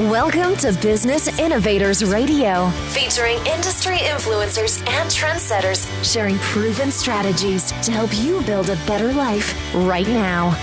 Welcome to Business Innovators Radio, featuring industry influencers and trendsetters sharing proven strategies to help you build a better life right now.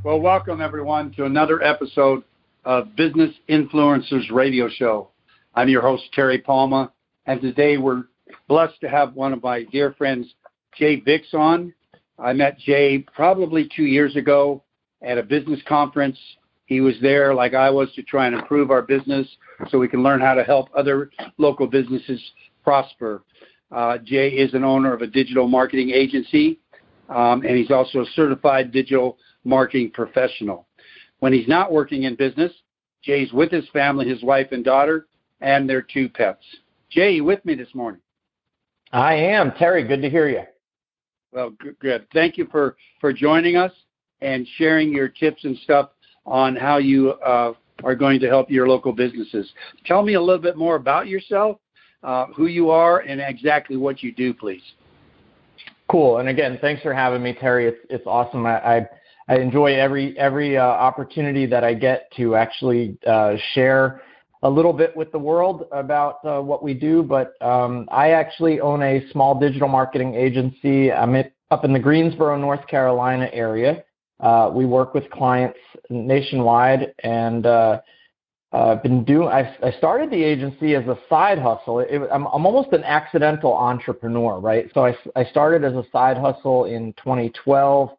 Well, welcome everyone to another episode of Business Influencers Radio Show. I'm your host, Terry Palma, and today we're blessed to have one of my dear friends, Jay Vicks, on. I met Jay probably 2 years ago at a business conference. He was there like I was to try and improve our business so we can learn how to help other local businesses prosper. Jay is an owner of a digital marketing agency, and he's also a certified digital marketing professional. When he's not working in business, Jay's with his family, his wife and daughter, and their 2 pets. Jay, you with me this morning? I am. Terry, good to hear you. Well, good. Thank you for joining us and sharing your tips and stuff on how you are going to help your local businesses. Tell me a little bit more about yourself, who you are, and exactly what you do, please. Cool. And again, thanks for having me, Terry. It's awesome. I enjoy every opportunity that I get to actually share a little bit with the world about what we do. But I actually own a small digital marketing agency. I'm up in the Greensboro, North Carolina area. We work with clients nationwide, and I started the agency as a side hustle. I'm almost an accidental entrepreneur, right? So I started as a side hustle in 2012.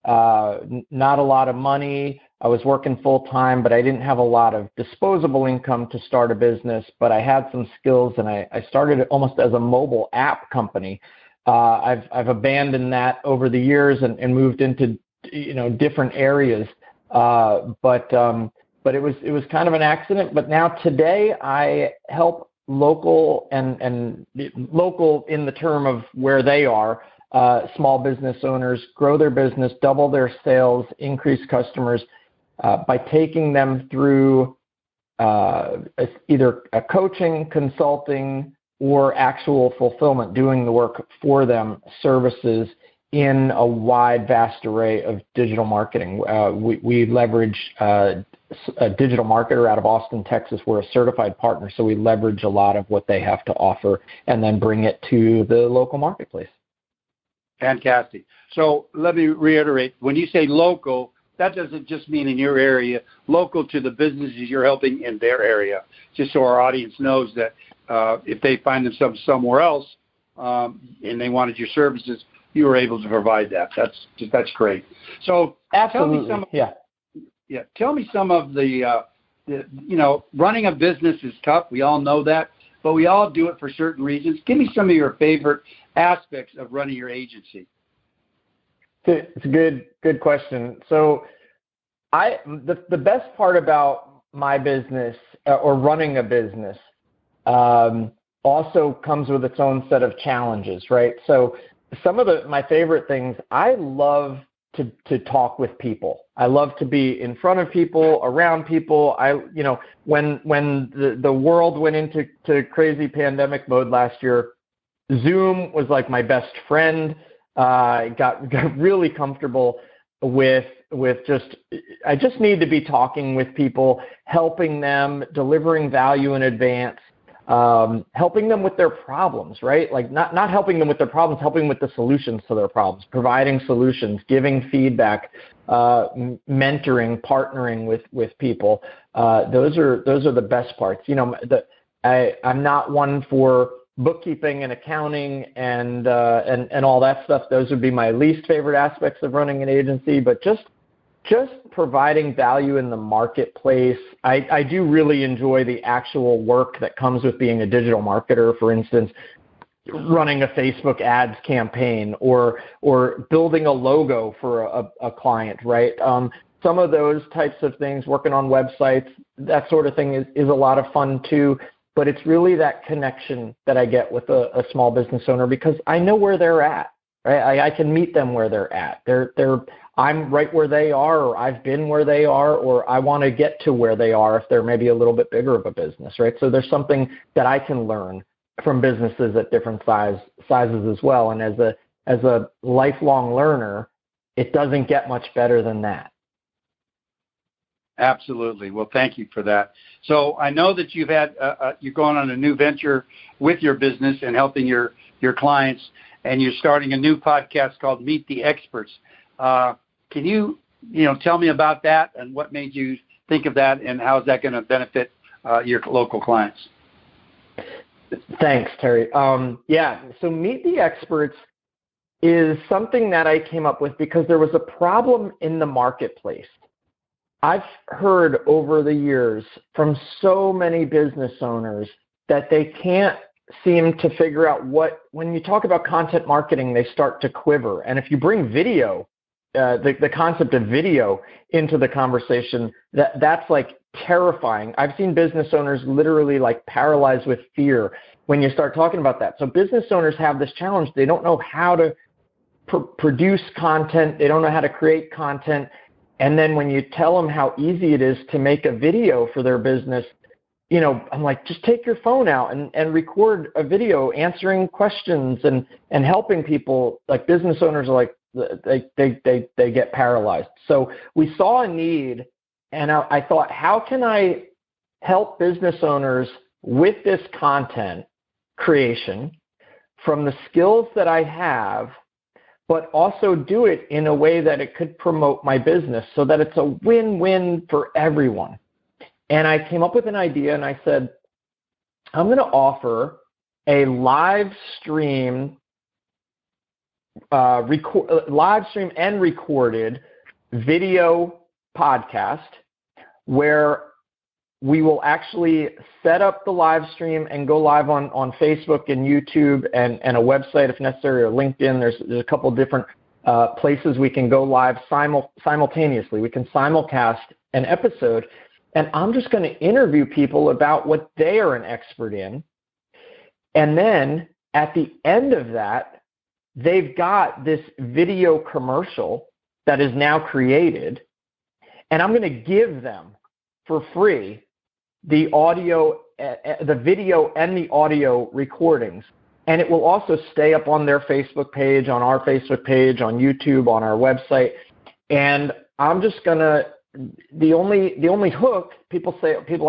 Not a lot of money. I was working full time, but I didn't have a lot of disposable income to start a business, but I had some skills, and I started it almost as a mobile app company. I've abandoned that over the years and moved into different areas, but it was kind of an accident. But now today I help local and local in the term of where they are, small business owners grow their business, double their sales, increase customers by taking them through either a coaching, consulting, or actual fulfillment, doing the work for them, services in a wide, vast array of digital marketing. We leverage a digital marketer out of Austin, Texas. We're a certified partner, so we leverage a lot of what they have to offer and then bring it to the local marketplace. Fantastic. So let me reiterate, when you say local, that doesn't just mean in your area, local to the businesses you're helping in their area, just so our audience knows that if they find themselves somewhere else and they wanted your services, you were able to provide that. That's great. So absolutely, tell me some of the running a business is tough. We all know that, but we all do it for certain reasons. Give me some of your favorite aspects of running your agency. It's a good question. So the best part about my business or running a business also comes with its own set of challenges, right? So some of my favorite things, I love to talk with people. I love to be in front of people, around people. When the world went into crazy pandemic mode last year, Zoom was like my best friend. I got really comfortable with I just need to be talking with people, helping them, delivering value in advance, helping them with their problems, right? Like not helping them with their problems, helping with the solutions to their problems, providing solutions, giving feedback, mentoring, partnering with people. Those are the best parts. I'm not one for bookkeeping and accounting and all that stuff. Those would be my least favorite aspects of running an agency, but just providing value in the marketplace. I do really enjoy the actual work that comes with being a digital marketer. For instance, running a Facebook ads campaign or building a logo for a client, right? Some of those types of things, working on websites, that sort of thing is a lot of fun too. But it's really that connection that I get with a small business owner because I know where they're at, right? I can meet them where they're at. I'm right where they are, or I've been where they are, or I want to get to where they are if they're maybe a little bit bigger of a business, right? So there's something that I can learn from businesses at different sizes as well. And as a lifelong learner, it doesn't get much better than that. Absolutely. Well, thank you for that. So I know that you've had you're going on a new venture with your business and helping your clients, and you're starting a new podcast called Meet the Experts. Can you tell me about that and what made you think of that, and how is that going to benefit your local clients? Thanks, Terry. So Meet the Experts is something that I came up with because there was a problem in the marketplace. I've heard over the years from so many business owners that they can't seem to figure out when you talk about content marketing, they start to quiver. And if you bring video, the concept of video into the conversation, that's like terrifying. I've seen business owners literally like paralyzed with fear when you start talking about that. So business owners have this challenge. They don't know how to produce content. They don't know how to create content. And then when you tell them how easy it is to make a video for their business, I'm like, just take your phone out and record a video answering questions and helping people. Like, business owners are like, they get paralyzed. So we saw a need, and I thought, how can I help business owners with this content creation from the skills that I have, but also do it in a way that it could promote my business so that it's a win-win for everyone. And I came up with an idea, and I said, I'm going to offer a live stream and recorded video podcast where we will actually set up the live stream and go live on Facebook and YouTube and a website if necessary, or LinkedIn. There's a couple of different places we can go live simultaneously. We can simulcast an episode, and I'm just going to interview people about what they are an expert in. And then at the end of that, they've got this video commercial that is now created, and I'm going to give them for free the video and the audio recordings. And it will also stay up on their Facebook page, on our Facebook page, on YouTube, on our website. And I'm just going to, the only hook, people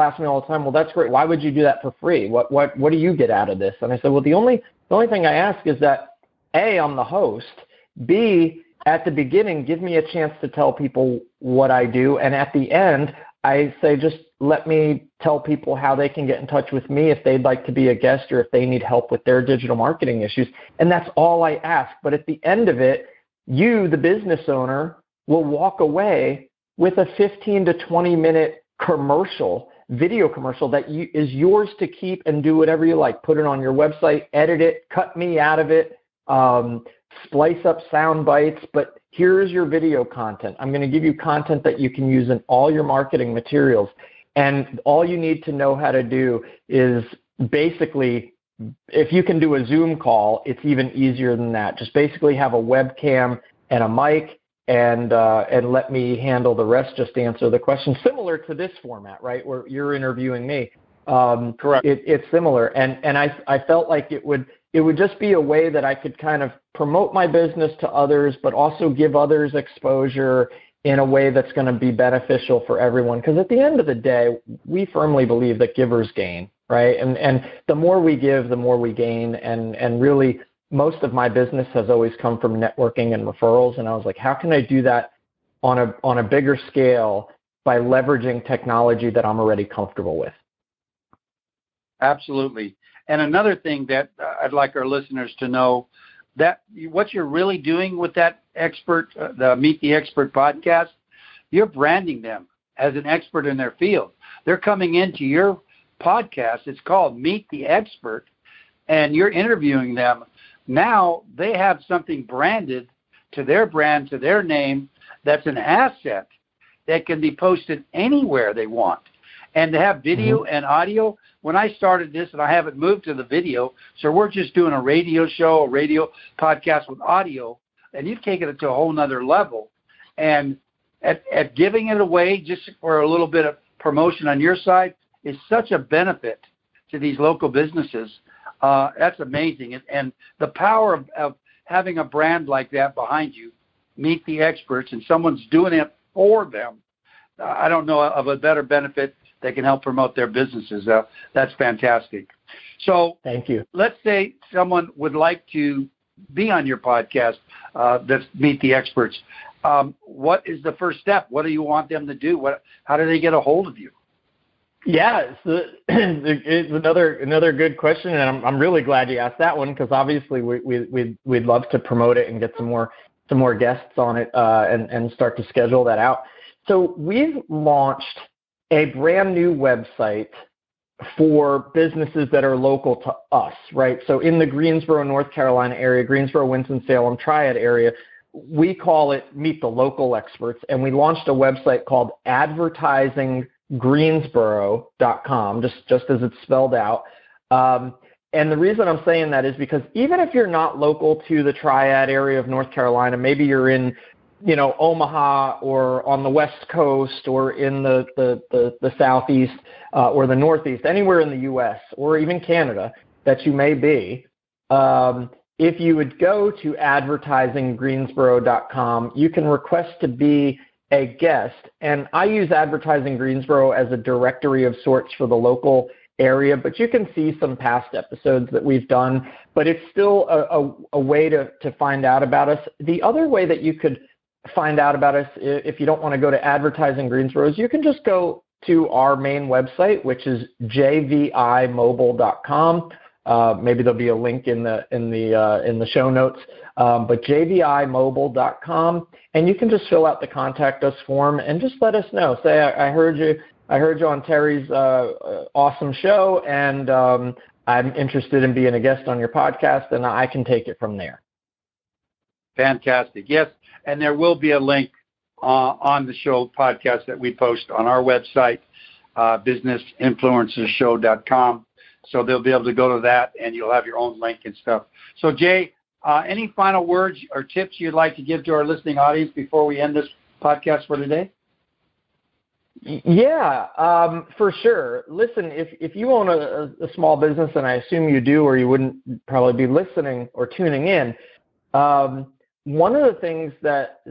ask me all the time, well, that's great. Why would you do that for free? What do you get out of this? And I said, well, the only thing I ask is that, A, I'm the host, B, at the beginning, give me a chance to tell people what I do. And at the end, I say, just let me tell people how they can get in touch with me if they'd like to be a guest or if they need help with their digital marketing issues. And that's all I ask. But at the end of it, you, the business owner, will walk away with a 15 to 20-minute video commercial that is yours to keep and do whatever you like. Put it on your website, edit it, cut me out of it, splice up sound bites, but here's your video content. I'm going to give you content that you can use in all your marketing materials. And all you need to know how to do is basically, if you can do a Zoom call, it's even easier than that. Just basically have a webcam and a mic, and let me handle the rest. Just answer the questions, similar to this format, right, where you're interviewing me. Correct. It's similar, and I felt like it would just be a way that I could kind of promote my business to others, but also give others exposure in a way that's going to be beneficial for everyone. Because at the end of the day, we firmly believe that givers gain, right? And the more we give, the more we gain. And really, most of my business has always come from networking and referrals. And I was like, how can I do that on a bigger scale by leveraging technology that I'm already comfortable with? Absolutely. And another thing that I'd like our listeners to know, that what you're really doing with that expert, the Meet the Expert podcast, you're branding them as an expert in their field. They're coming into your podcast. It's called Meet the Expert, and you're interviewing them. Now they have something branded to their brand, to their name, that's an asset that can be posted anywhere they want. And to have video and audio, when I started this, and I haven't moved to the video, so we're just doing a radio show, a radio podcast with audio, and you've taken it to a whole nother level. And at giving it away just for a little bit of promotion on your side is such a benefit to these local businesses. That's amazing. And the power of having a brand like that behind you, Meet the Experts, and someone's doing it for them, I don't know of a better benefit that can help promote their businesses. That's fantastic. So thank you. Let's say someone would like to be on your podcast, that's Meet the Experts. What is the first step? What do you want them to do? How do they get a hold of you? Yeah, it's another good question, and I'm really glad you asked that one, because obviously we'd love to promote it and get some more guests on it, and start to schedule that out. So we've launched a brand new website for businesses that are local to us, right? So in the Greensboro, North Carolina area, Greensboro, Winston-Salem Triad area, we call it Meet the Local Experts, and we launched a website called advertisinggreensboro.com, just as it's spelled out. And the reason I'm saying that is because even if you're not local to the Triad area of North Carolina, maybe you're in, Omaha or on the West Coast or in the Southeast or the Northeast, anywhere in the U.S. or even Canada that you may be, if you would go to advertisinggreensboro.com, you can request to be a guest. And I use Advertising Greensboro as a directory of sorts for the local area, but you can see some past episodes that we've done, but it's still a way to find out about us. The other way that you could find out about us, if you don't want to go to Advertising Greensboro, is you can just go to our main website, which is JVIMobile.com. Maybe there'll be a link in the show notes, but JVIMobile.com, and you can just fill out the contact us form and just let us know. Say, I heard you on Terry's awesome show, and I'm interested in being a guest on your podcast, and I can take it from there. Fantastic. Yes, and there will be a link on the show podcast that we post on our website, businessinfluencershow.com. So they'll be able to go to that, and you'll have your own link and stuff. So, Jay, any final words or tips you'd like to give to our listening audience before we end this podcast for today? Yeah, for sure. Listen, if you own a small business, and I assume you do, or you wouldn't probably be listening or tuning in, one of the things that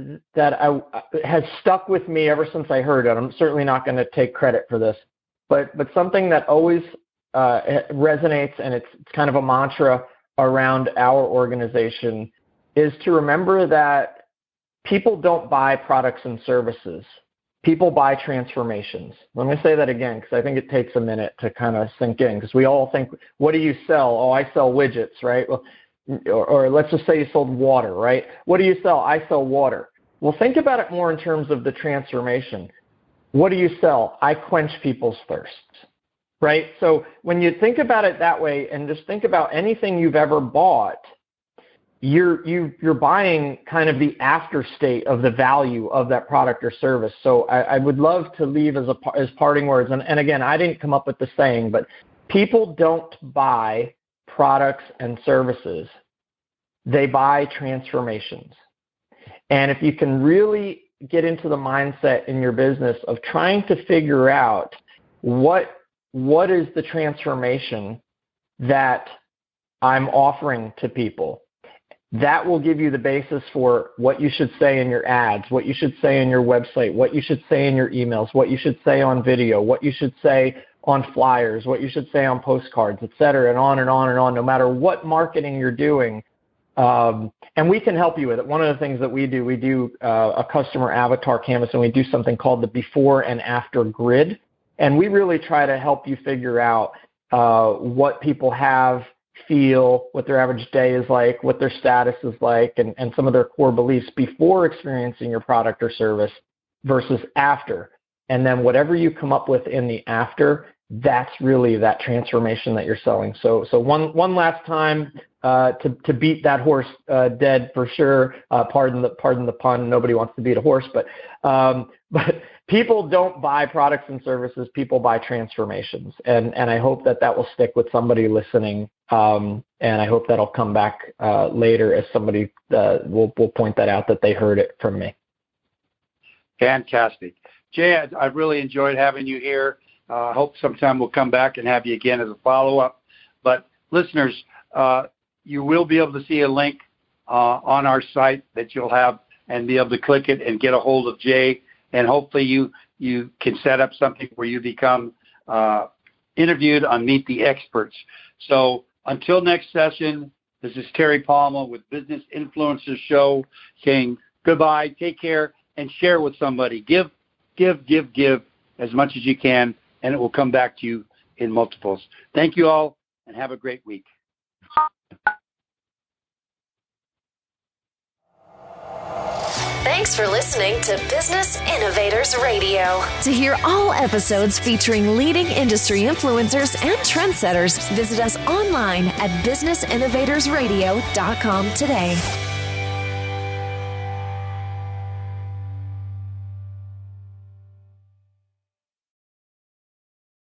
has stuck with me ever since I heard it, I'm certainly not going to take credit for this, but something that always resonates, and it's kind of a mantra around our organization, is to remember that people don't buy products and services. People buy transformations. Let me say that again, because I think it takes a minute to kind of sink in, because we all think, what do you sell? Oh, I sell widgets, right? Well, or let's just say you sold water, right? What do you sell? I sell water. Well, think about it more in terms of the transformation. What do you sell? I quench people's thirsts. Right? So when you think about it that way, and just think about anything you've ever bought, you're buying kind of the after state of the value of that product or service. So I would love to leave as parting words. And again, I didn't come up with the saying, but people don't buy products and services. They buy transformations. And if you can really get into the mindset in your business of trying to figure out what is the transformation that I'm offering to people, that will give you the basis for what you should say in your ads, what you should say in your website, what you should say in your emails, what you should say on video, what you should say on flyers, what you should say on postcards, et cetera, and on and on and on, no matter what marketing you're doing. And we can help you with it. One of the things that we do a customer avatar canvas, and we do something called the before and after grid. And we really try to help you figure out what people have, feel, what their average day is like, what their status is like, and some of their core beliefs before experiencing your product or service versus after. And then whatever you come up with in the after, that's really that transformation that you're selling. So one last time to beat that horse dead for sure. Pardon the pun. Nobody wants to beat a horse, but people don't buy products and services. People buy transformations, and I hope that will stick with somebody listening. And I hope that'll come back later as somebody will point that out that they heard it from me. Fantastic. Jay, I've really enjoyed having you here. I hope sometime we'll come back and have you again as a follow-up. But listeners, you will be able to see a link on our site that you'll have and be able to click it and get a hold of Jay. And hopefully you you can set up something where you become interviewed on Meet the Experts. So until next session, this is Terry Palma with Business Influencers Show saying goodbye, take care, and share with somebody. Give as much as you can, and it will come back to you in multiples. Thank you all, and have a great week. Thanks for listening to Business Innovators Radio. To hear all episodes featuring leading industry influencers and trendsetters, visit us online at businessinnovatorsradio.com today.